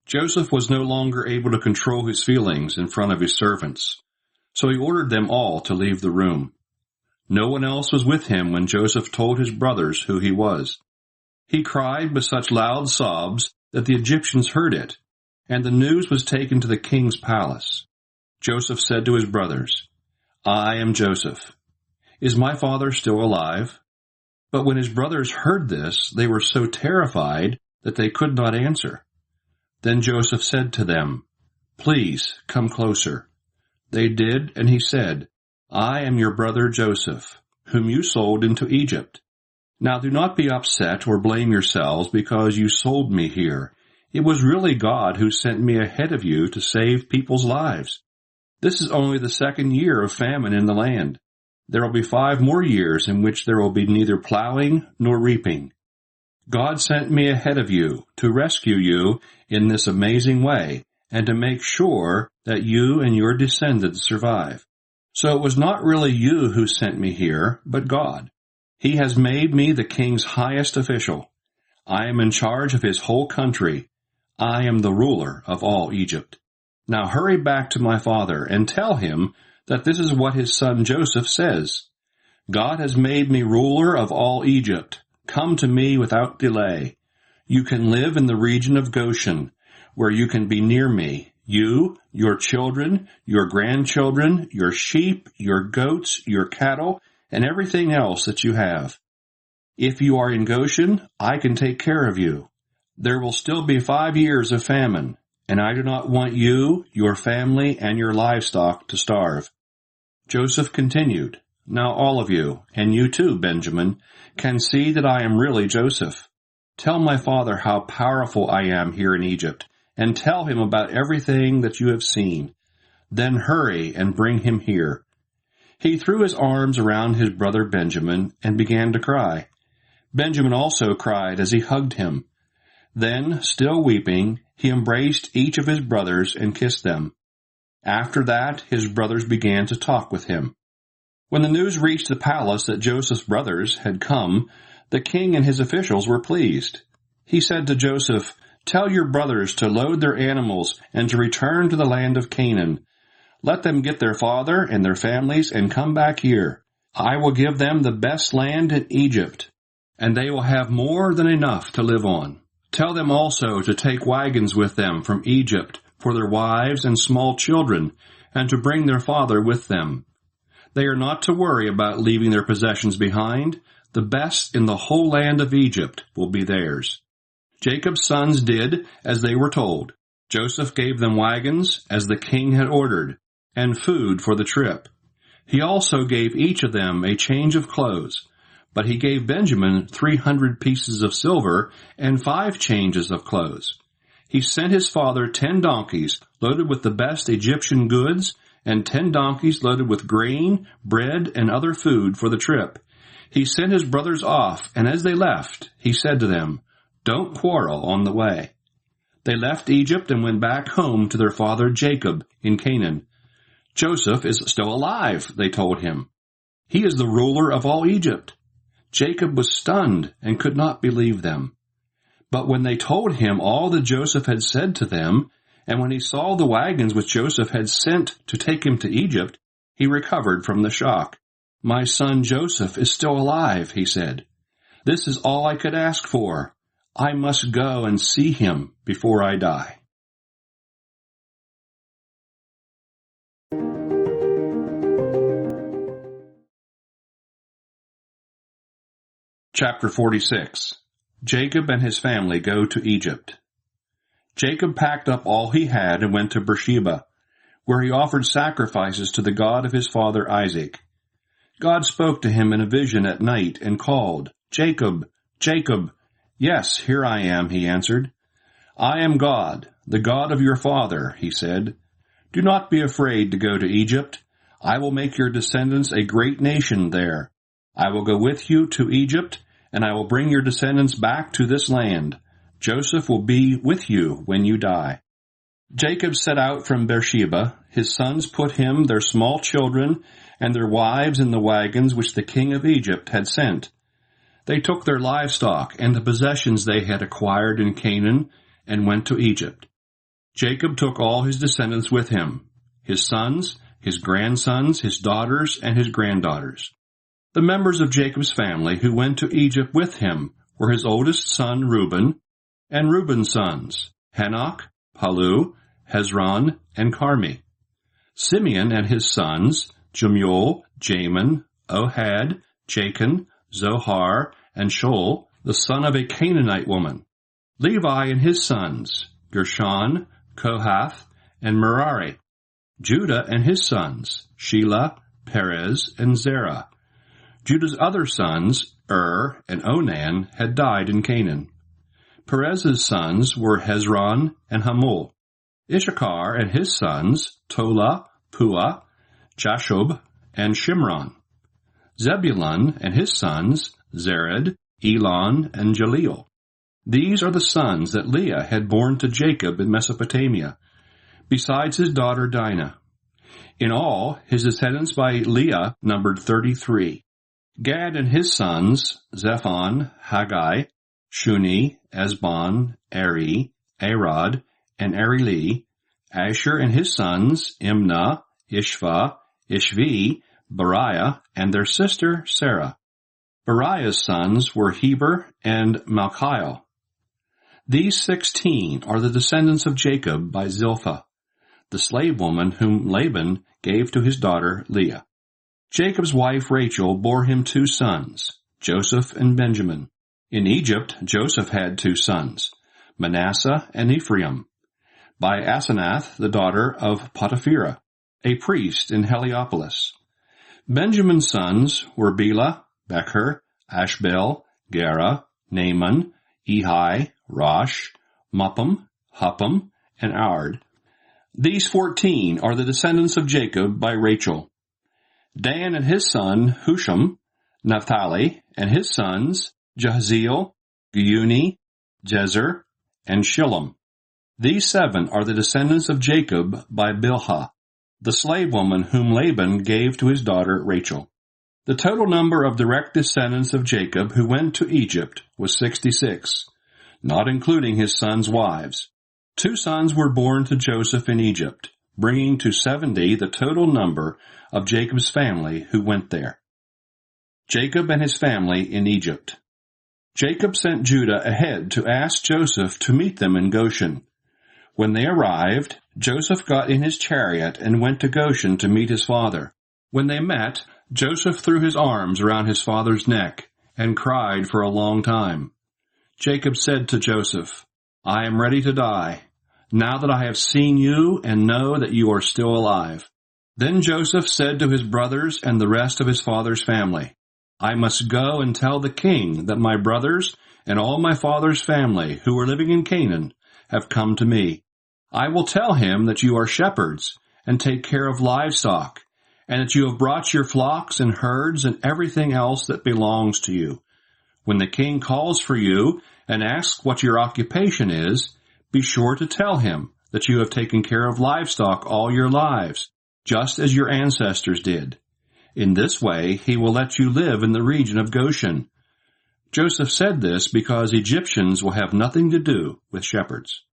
Joseph was no longer able to control his feelings in front of his servants, so he ordered them all to leave the room. No one else was with him when Joseph told his brothers who he was. He cried with such loud sobs that the Egyptians heard it, and the news was taken to the king's palace. Joseph said to his brothers, "I am Joseph. Is my father still alive?" But when his brothers heard this, they were so terrified that they could not answer. Then Joseph said to them, "Please come closer." They did, and he said, "I am your brother Joseph, whom you sold into Egypt. Now do not be upset or blame yourselves because you sold me here. It was really God who sent me ahead of you to save people's lives. This is only the second year of famine in the land. There will be 5 more years in which there will be neither plowing nor reaping. God sent me ahead of you to rescue you in this amazing way and to make sure that you and your descendants survive. So it was not really you who sent me here, but God. He has made me the king's highest official. I am in charge of his whole country. I am the ruler of all Egypt. Now hurry back to my father and tell him that this is what his son Joseph says. God has made me ruler of all Egypt. Come to me without delay. You can live in the region of Goshen, where you can be near me, you, your children, your grandchildren, your sheep, your goats, your cattle, and everything else that you have. If you are in Goshen, I can take care of you. There will still be 5 years of famine, and I do not want you, your family, and your livestock to starve." Joseph continued, "Now all of you, and you too, Benjamin, can see that I am really Joseph. Tell my father how powerful I am here in Egypt, and tell him about everything that you have seen. Then hurry and bring him here." He threw his arms around his brother Benjamin and began to cry. Benjamin also cried as he hugged him. Then, still weeping, he embraced each of his brothers and kissed them. After that, his brothers began to talk with him. When the news reached the palace that Joseph's brothers had come, the king and his officials were pleased. He said to Joseph, "Tell your brothers to load their animals and to return to the land of Canaan. Let them get their father and their families and come back here. I will give them the best land in Egypt, and they will have more than enough to live on. Tell them also to take wagons with them from Egypt for their wives and small children, and to bring their father with them. They are not to worry about leaving their possessions behind. The best in the whole land of Egypt will be theirs." Jacob's sons did as they were told. Joseph gave them wagons, as the king had ordered, and food for the trip. He also gave each of them a change of clothes, but he gave Benjamin 300 pieces of silver and 5 changes of clothes. He sent his father 10 donkeys loaded with the best Egyptian goods and 10 donkeys loaded with grain, bread, and other food for the trip. He sent his brothers off, and as they left, he said to them, "Don't quarrel on the way." They left Egypt and went back home to their father Jacob in Canaan. "Joseph is still alive," they told him. "He is the ruler of all Egypt." Jacob was stunned and could not believe them. But when they told him all that Joseph had said to them, and when he saw the wagons which Joseph had sent to take him to Egypt, he recovered from the shock. "My son Joseph is still alive," he said. "This is all I could ask for. I must go and see him before I die." Chapter 46. Jacob and his family go to Egypt. Jacob packed up all he had and went to Beersheba, where he offered sacrifices to the God of his father Isaac. God spoke to him in a vision at night and called, "Jacob, Jacob." "Yes, here I am," he answered. "I am God, the God of your father," he said. "Do not be afraid to go to Egypt. I will make your descendants a great nation there. I will go with you to Egypt, and I will bring your descendants back to this land. Joseph will be with you when you die." Jacob set out from Beersheba. His sons put him, their small children, and their wives in the wagons which the king of Egypt had sent. They took their livestock and the possessions they had acquired in Canaan and went to Egypt. Jacob took all his descendants with him, his sons, his grandsons, his daughters, and his granddaughters. The members of Jacob's family who went to Egypt with him were his oldest son Reuben, and Reuben's sons, Hanok, Palu, Hezron, and Carmi. Simeon and his sons, Jemuel, Jamin, Ohad, Jachin, Zohar, and Shoal, the son of a Canaanite woman. Levi and his sons, Gershon, Kohath, and Merari. Judah and his sons, Shelah, Perez, and Zerah. Judah's other sons, and Onan, had died in Canaan. Perez's sons were Hezron and Hamul. Issachar and his sons, Tola, Puah, Jashub, and Shimron. Zebulun and his sons, Zered, Elon, and Jaleel. These are the sons that Leah had borne to Jacob in Mesopotamia, besides his daughter Dinah. In all, his descendants by Leah numbered 33. Gad and his sons, Zephon, Haggai, Shuni, Esbon, Eri, Arod, and Areli. Asher and his sons, Imnah, Ishva, Ishvi, Beriah, and their sister Sarah. Beriah's sons were Heber and Malchiel. These 16 are the descendants of Jacob by Zilpah, the slave woman whom Laban gave to his daughter Leah. Jacob's wife Rachel bore him 2 sons, Joseph and Benjamin. In Egypt, Joseph had 2 sons, Manasseh and Ephraim, by Asenath, the daughter of Potipherah, a priest in Heliopolis. Benjamin's sons were Bela, Becher, Ashbel, Gera, Naaman, Ehi, Rosh, Muppim, Huppim, and Ard. These 14 are the descendants of Jacob by Rachel. Dan and his son Husham, Naphtali, and his sons Jahziel, Guni, Jezer, and Shillem. These 7 are the descendants of Jacob by Bilhah, the slave woman whom Laban gave to his daughter Rachel. The total number of direct descendants of Jacob who went to Egypt was 66, not including his sons' wives. 2 sons were born to Joseph in Egypt, bringing to 70 the total number of Jacob's family who went there. Jacob and his family in Egypt. Jacob sent Judah ahead to ask Joseph to meet them in Goshen. When they arrived, Joseph got in his chariot and went to Goshen to meet his father. When they met, Joseph threw his arms around his father's neck and cried for a long time. Jacob said to Joseph, "I am ready to die, now that I have seen you and know that you are still alive." Then Joseph said to his brothers and the rest of his father's family, "I must go and tell the king that my brothers and all my father's family who are living in Canaan have come to me. I will tell him that you are shepherds and take care of livestock, and that you have brought your flocks and herds and everything else that belongs to you. When the king calls for you and asks what your occupation is, be sure to tell him that you have taken care of livestock all your lives, just as your ancestors did. In this way he will let you live in the region of Goshen." Joseph said this because Egyptians will have nothing to do with shepherds.